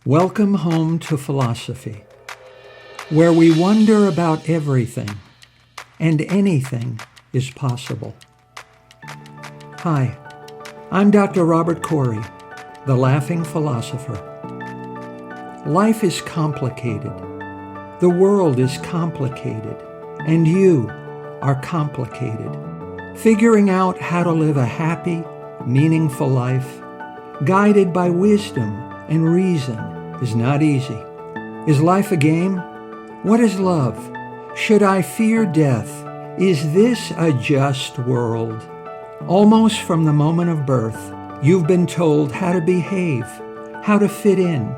Welcome home to philosophy, where we wonder about everything and anything is possible. Hi, I'm Dr. Robert Corey, the Laughing Philosopher. Life is complicated. The world is complicated, and you are complicated. Figuring out how to live a happy, meaningful life, guided by wisdom and reason, is not easy. Is life a game? What is love? Should I fear death? Is this a just world? Almost from the moment of birth, you've been told how to behave, how to fit in,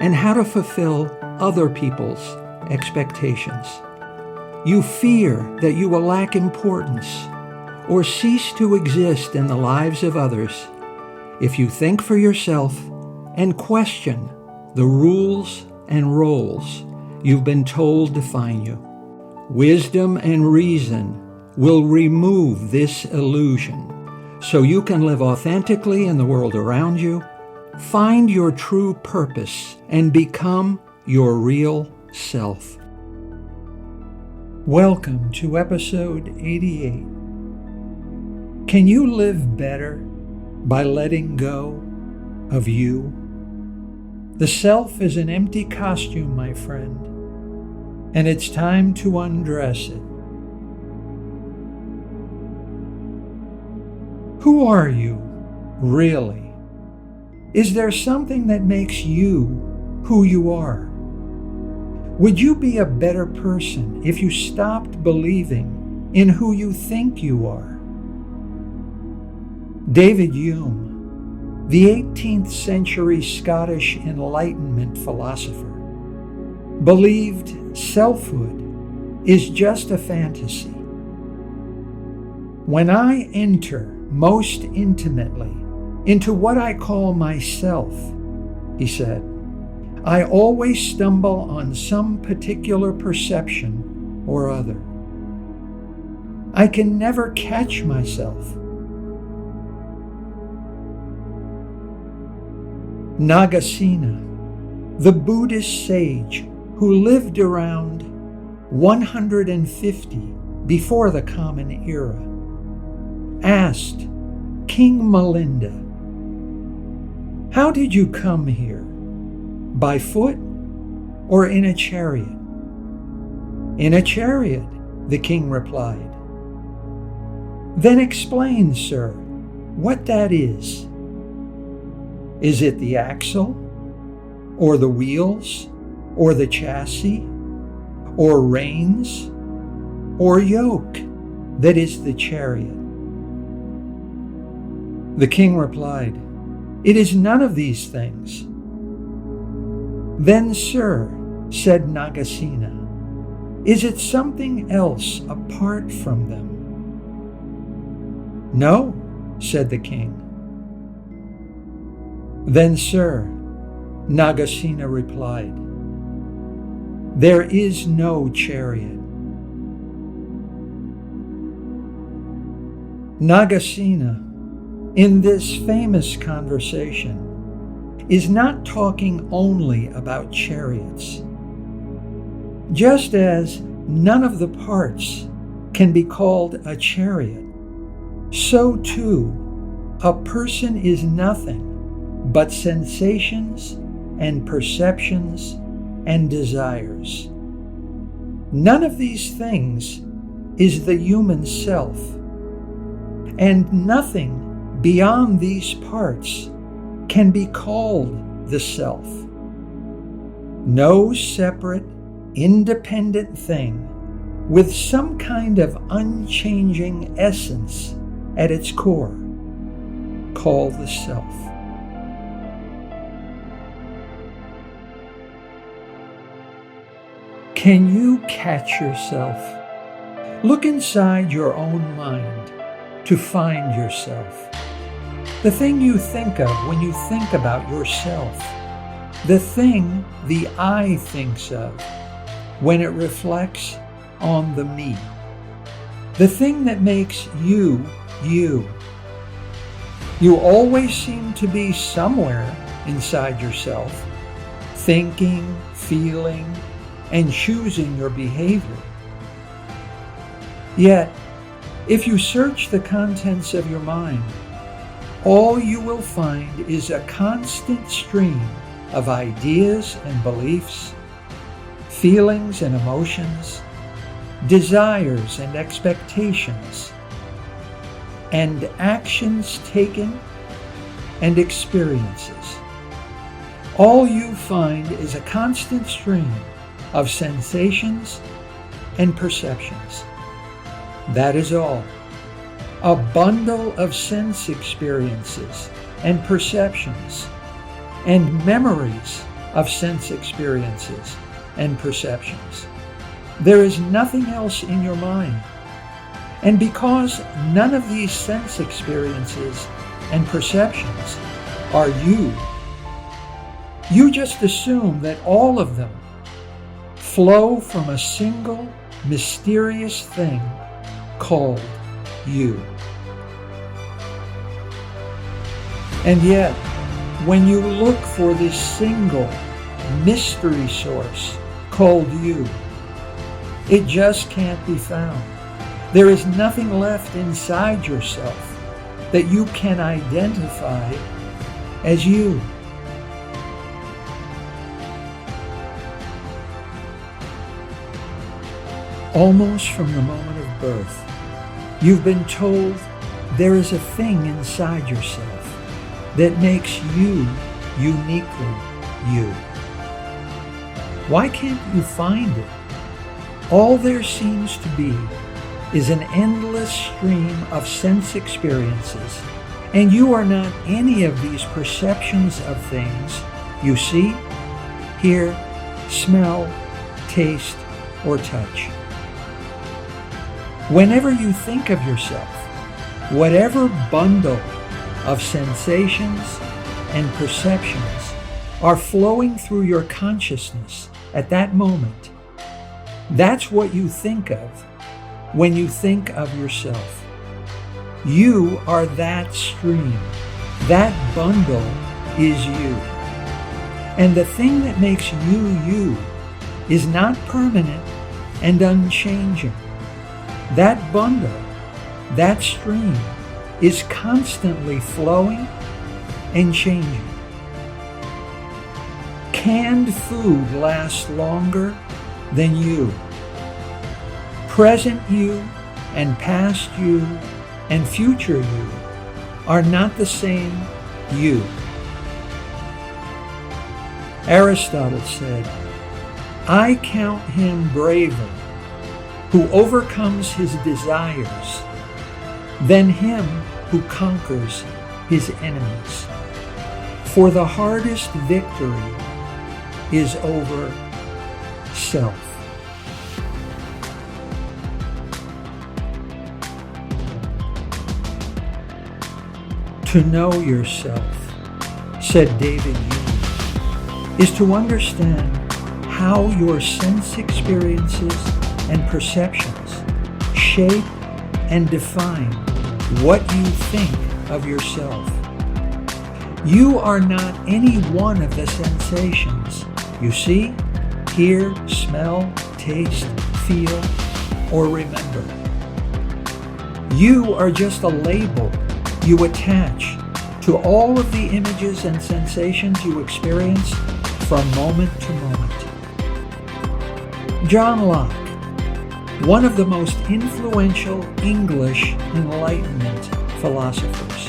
and how to fulfill other people's expectations. You fear that you will lack importance or cease to exist in the lives of others if you think for yourself and question the rules and roles you've been told define you. Wisdom and reason will remove this illusion so you can live authentically in the world around you, find your true purpose, and become your real self. Welcome to episode 88. Can you live better by letting go of you? The self is an empty costume, my friend, and it's time to undress it. Who are you, really? Is there something that makes you who you are? Would you be a better person if you stopped believing in who you think you are? David Hume, the 18th century Scottish Enlightenment philosopher, believed selfhood is just a fantasy. When I enter most intimately into what I call myself, he said, I always stumble on some particular perception or other. I can never catch myself. Nagasena, the Buddhist sage who lived around 150 before the Common Era, asked King Milinda, how did you come here? By foot or in a chariot? In a chariot, the king replied. Then explain, sir, what that is. Is it the axle, or the wheels, or the chassis, or reins, or yoke that is the chariot? The king replied, it is none of these things. Then, sir, said Nagasena, is it something else apart from them? No, said the king. Then, sir, Nagasena replied, there is no chariot. Nagasena, in this famous conversation, is not talking only about chariots. Just as none of the parts can be called a chariot, so too a person is nothing but sensations and perceptions and desires. None of these things is the human self, and nothing beyond these parts can be called the self. No separate, independent thing with some kind of unchanging essence at its core, called the self. Can you catch yourself? Look inside your own mind to find yourself. The thing you think of when you think about yourself. The thing the I thinks of when it reflects on the me. The thing that makes you, you. You always seem to be somewhere inside yourself, thinking, feeling, and choosing your behavior. Yet, if you search the contents of your mind, all you will find is a constant stream of ideas and beliefs, feelings and emotions, desires and expectations, and actions taken and experiences. All you find is a constant stream of sensations and perceptions. That is all. A bundle of sense experiences and perceptions and memories of sense experiences and perceptions. There is nothing else in your mind. And because none of these sense experiences and perceptions are you, you just assume that all of them flow from a single mysterious thing called you. And yet, when you look for this single mystery source called you, it just can't be found. There is nothing left inside yourself that you can identify as you. Almost from the moment of birth, you've been told there is a thing inside yourself that makes you uniquely you. Why can't you find it? All there seems to be is an endless stream of sense experiences, and you are not any of these perceptions of things you see, hear, smell, taste, or touch. Whenever you think of yourself, whatever bundle of sensations and perceptions are flowing through your consciousness at that moment, that's what you think of when you think of yourself. You are that stream. That bundle is you. And the thing that makes you you is not permanent and unchanging. That bundle, that stream, is constantly flowing and changing. Canned food lasts longer than you. Present you and past you and future you are not the same you. Aristotle said, "I count him braver who overcomes his desires than him who conquers his enemies. For the hardest victory is over self." To know yourself, said David Hume, is to understand how your sense experiences and perceptions shape and define what you think of yourself. You are not any one of the sensations you see, hear, smell, taste, feel, or remember. You are just a label you attach to all of the images and sensations you experience from moment to moment. John Locke, one of the most influential English Enlightenment philosophers,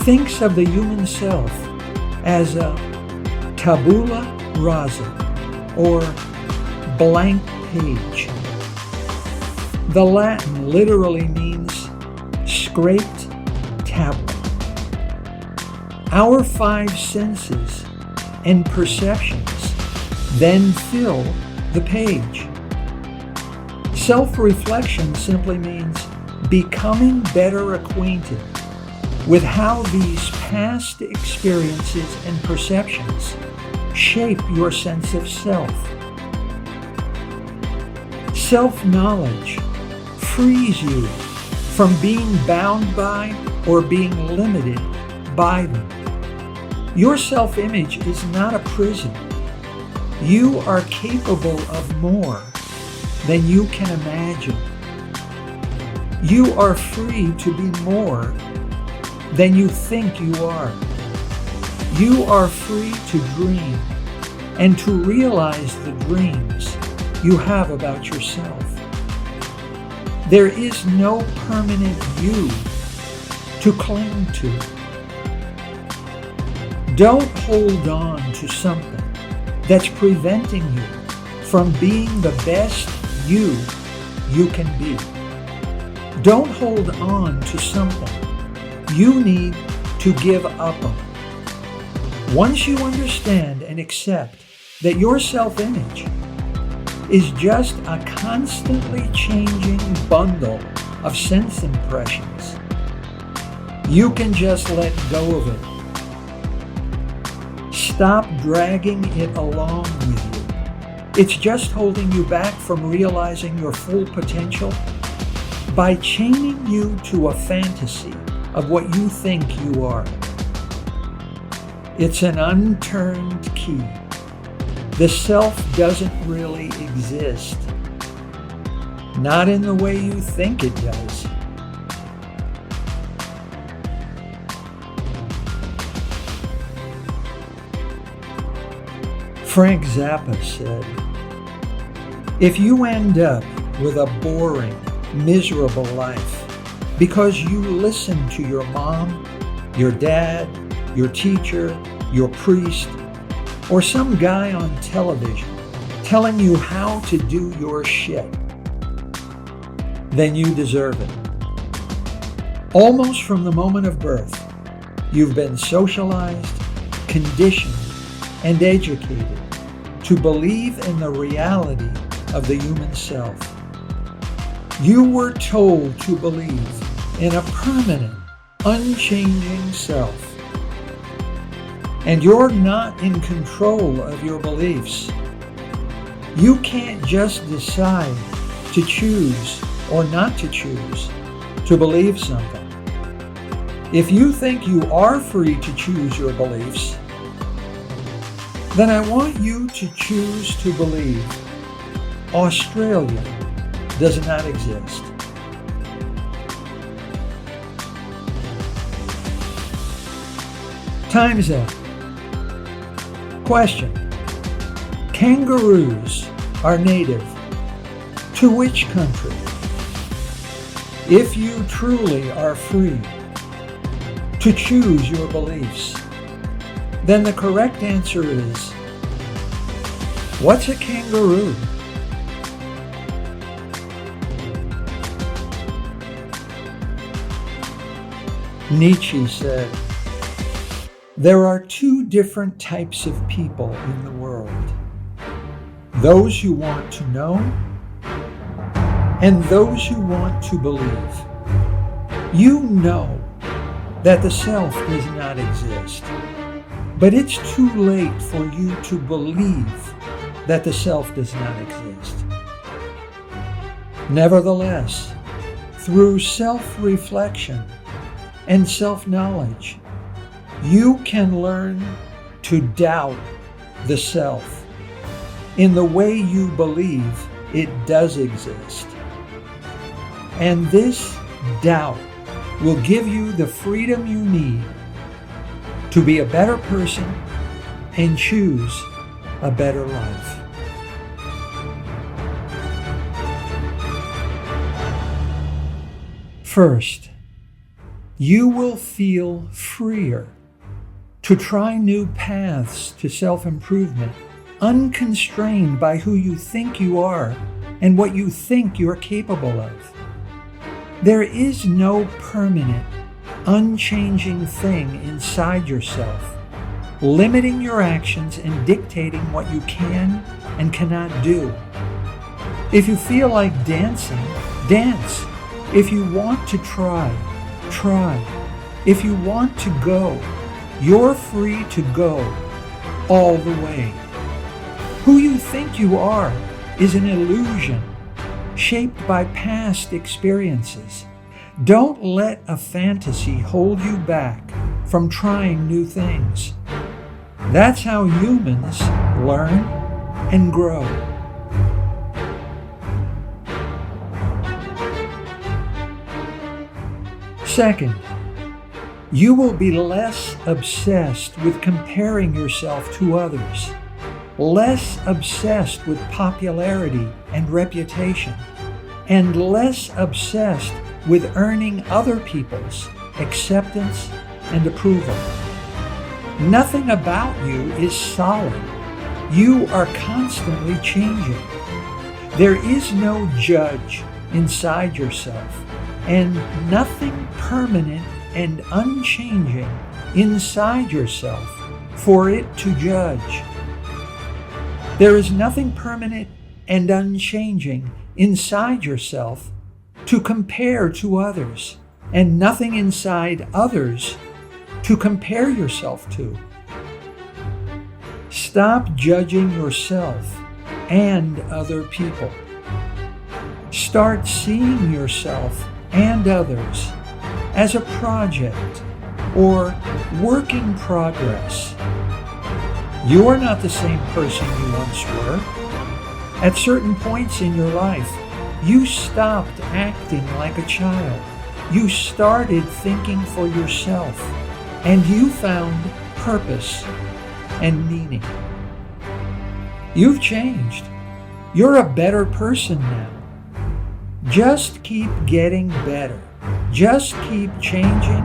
thinks of the human self as a tabula rasa, or blank page. The Latin literally means scraped tablet. Our five senses and perceptions then fill the page. Self-reflection simply means becoming better acquainted with how these past experiences and perceptions shape your sense of self. Self-knowledge frees you from being bound by or being limited by them. Your self-image is not a prison. You are capable of more than you can imagine. You are free to be more than you think you are. You are free to dream and to realize the dreams you have about yourself. There is no permanent you to cling to. Don't hold on to something that's preventing you from being the best you can be. Don't hold on to something you need to give up on. Once you understand and accept that your self-image is just a constantly changing bundle of sense impressions, you can just let go of it. Stop dragging it along with you. It's just holding you back from realizing your full potential by chaining you to a fantasy of what you think you are. It's an unturned key. The self doesn't really exist. Not in the way you think it does. Frank Zappa said, "If you end up with a boring, miserable life because you listen to your mom, your dad, your teacher, your priest, or some guy on television telling you how to do your shit, then you deserve it. Almost from the moment of birth, you've been socialized, conditioned, and educated to believe in the reality of the human self. You were told to believe in a permanent, unchanging self. And you're not in control of your beliefs. You can't just decide to choose or not to choose to believe something. If you think you are free to choose your beliefs, then I want you to choose to believe Australia does not exist." Time's up. Question: kangaroos are native to which country? If you truly are free to choose your beliefs, then the correct answer is, what's a kangaroo? Nietzsche said, "There are two different types of people in the world. Those who want to know and those who want to believe. You know that the self does not exist, but it's too late for you to believe that the self does not exist. Nevertheless, through self-reflection and self-knowledge, you can learn to doubt the self in the way you believe it does exist. And this doubt will give you the freedom you need to be a better person and choose a better life." First, you will feel freer to try new paths to self-improvement, unconstrained by who you think you are and what you think you're capable of. There is no permanent, unchanging thing inside yourself, limiting your actions and dictating what you can and cannot do. If you feel like dancing, dance. If you want to try, try. If you want to go, you're free to go all the way. Who you think you are is an illusion shaped by past experiences. Don't let a fantasy hold you back from trying new things. That's how humans learn and grow. Second, you will be less obsessed with comparing yourself to others, less obsessed with popularity and reputation, and less obsessed with earning other people's acceptance and approval. Nothing about you is solid. You are constantly changing. There is no judge inside yourself, and nothing permanent and unchanging inside yourself for it to judge. There is nothing permanent and unchanging inside yourself to compare to others, and nothing inside others to compare yourself to. Stop judging yourself and other people. Start seeing yourself and others as a project or work in progress. You are not the same person you once were. At certain points in your life, you stopped acting like a child. You started thinking for yourself, and you found purpose and meaning. You've changed. You're a better person now. Just keep getting better. Just keep changing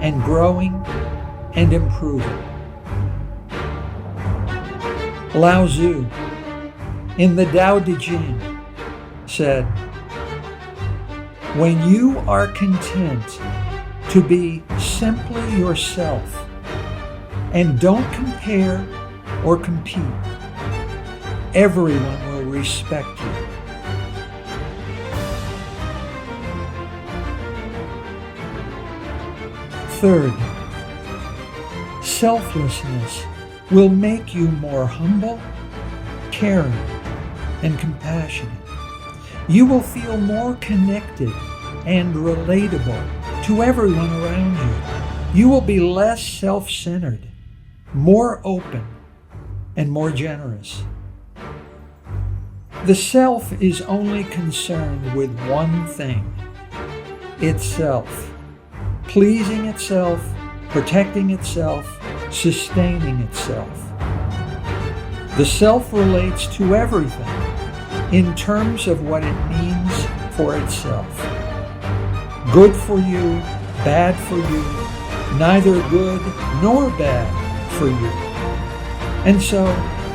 and growing and improving. Lao Tzu, in the Tao Te Ching, said, "When you are content to be simply yourself and don't compare or compete, everyone will respect you." Third, selflessness will make you more humble, caring, and compassionate. You will feel more connected and relatable to everyone around you. You will be less self-centered, more open, and more generous. The self is only concerned with one thing: itself. Pleasing itself, protecting itself, sustaining itself. The self relates to everything in terms of what it means for itself. Good for you, bad for you, neither good nor bad for you. And so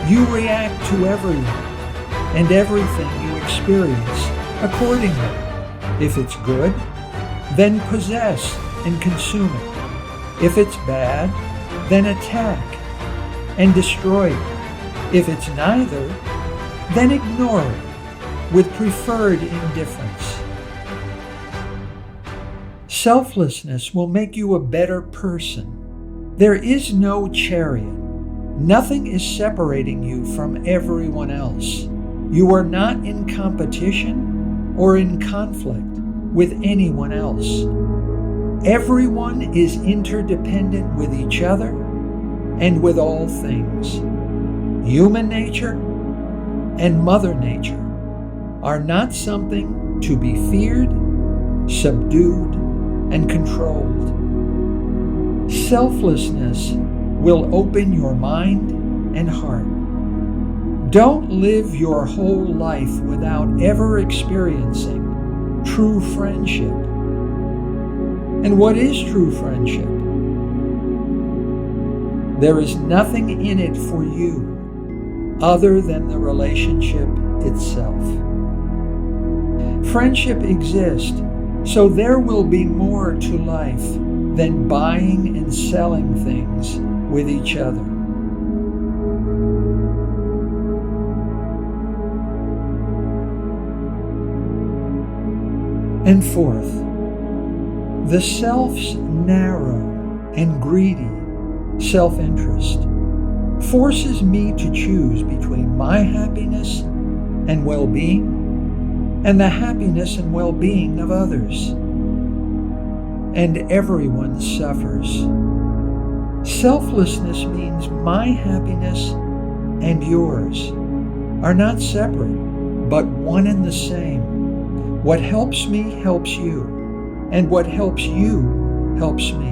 you react to everyone and everything you experience accordingly. If it's good, then possess and consume it. If it's bad, then attack and destroy it. If it's neither, then ignore it with preferred indifference. Selflessness will make you a better person. There is no chariot. Nothing is separating you from everyone else. You are not in competition or in conflict with anyone else. Everyone is interdependent with each other and with all things. Human nature and Mother Nature are not something to be feared, subdued, and controlled. Selflessness will open your mind and heart. Don't live your whole life without ever experiencing true friendship. And what is true friendship? There is nothing in it for you other than the relationship itself. Friendship exists, so there will be more to life than buying and selling things with each other. And fourth, the self's narrow and greedy self-interest forces me to choose between my happiness and well-being and the happiness and well-being of others. And everyone suffers. Selflessness means my happiness and yours are not separate, but one and the same. What helps me helps you, and what helps you helps me.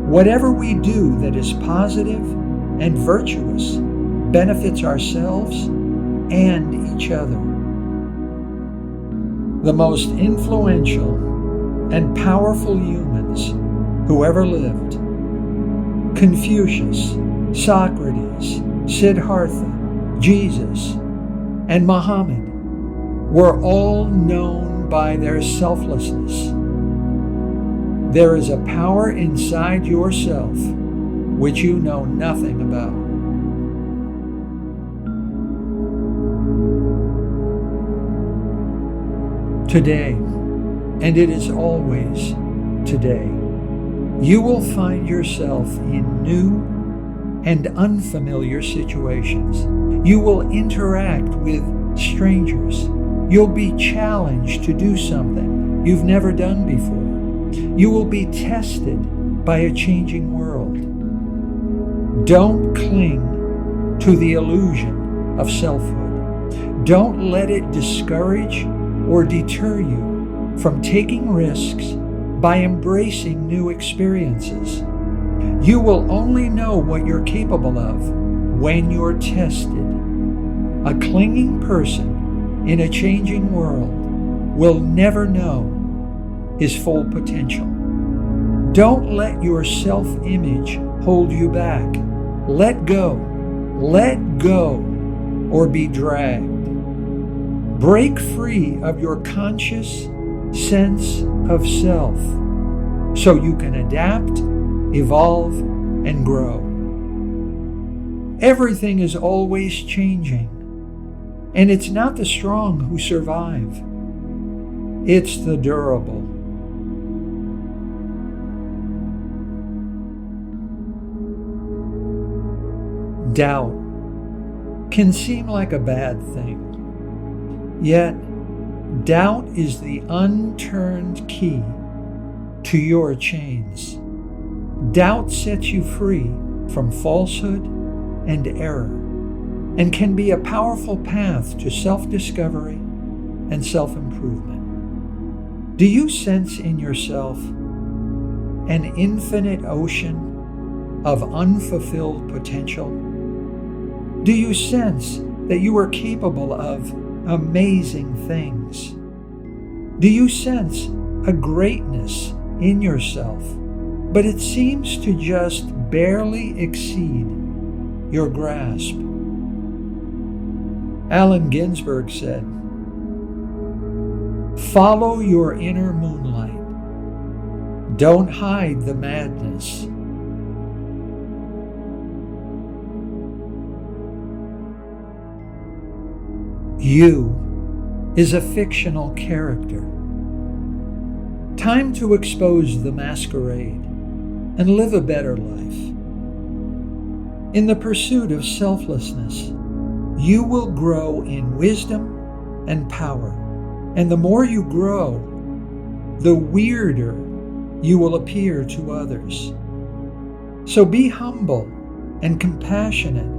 Whatever we do that is positive and virtuous benefits ourselves and each other. The most influential and powerful humans who ever lived, Confucius, Socrates, Siddhartha, Jesus, and Muhammad, were all known by their selflessness. There is a power inside yourself which you know nothing about. Today, and it is always today, you will find yourself in new and unfamiliar situations. You will interact with strangers. You'll be challenged to do something you've never done before. You will be tested by a changing world. Don't cling to the illusion of selfhood. Don't let it discourage or deter you from taking risks by embracing new experiences. You will only know what you're capable of when you're tested. A clinging person in a changing world will never know his full potential. Don't let your self-image hold you back. Let go, or be dragged. Break free of your conscious sense of self so you can adapt, evolve, and grow. Everything is always changing, and it's not the strong who survive. It's the durable. Doubt can seem like a bad thing, yet doubt is the unturned key to your chains. Doubt sets you free from falsehood and error and can be a powerful path to self-discovery and self-improvement. Do you sense in yourself an infinite ocean of unfulfilled potential? Do you sense that you are capable of amazing things? Do you sense a greatness in yourself, but it seems to just barely exceed your grasp? Allen Ginsberg said, "Follow your inner moonlight. Don't hide the madness." You is a fictional character. Time to expose the masquerade and live a better life. In the pursuit of selflessness, you will grow in wisdom and power. And the more you grow, the weirder you will appear to others. So be humble and compassionate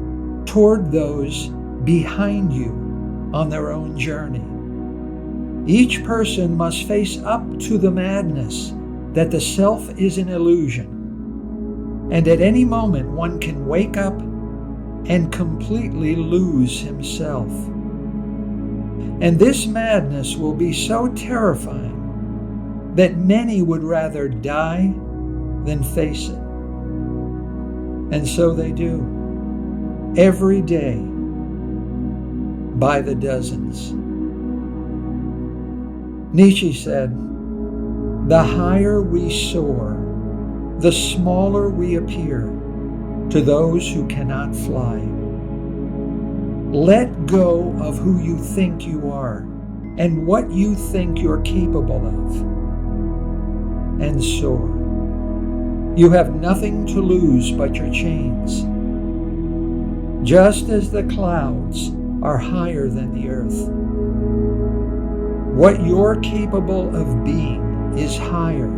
toward those behind you on their own journey. Each person must face up to the madness that the self is an illusion. And at any moment, one can wake up and completely lose himself. And this madness will be so terrifying that many would rather die than face it. And so they do, every day, by the dozens. Nietzsche said, "The higher we soar, the smaller we appear to those who cannot fly." Let go of who you think you are and what you think you're capable of, and soar. You have nothing to lose but your chains. Just as the clouds are higher than the earth, what you're capable of being is higher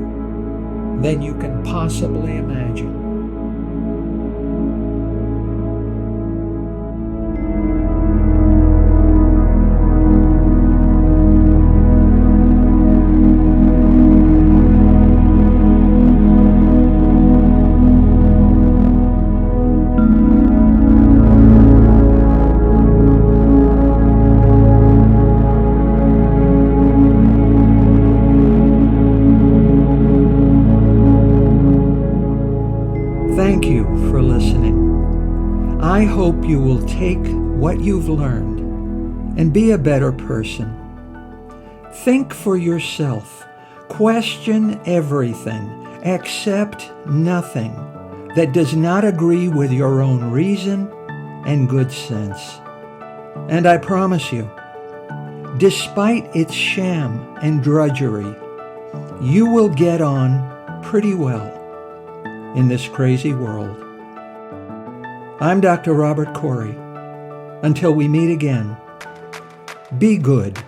than you can possibly imagine. I hope you will take what you've learned and be a better person. Think for yourself. Question everything. Accept nothing that does not agree with your own reason and good sense. And I promise you, despite its sham and drudgery, you will get on pretty well in this crazy world. I'm Dr. Robert Corey. Until we meet again, be good.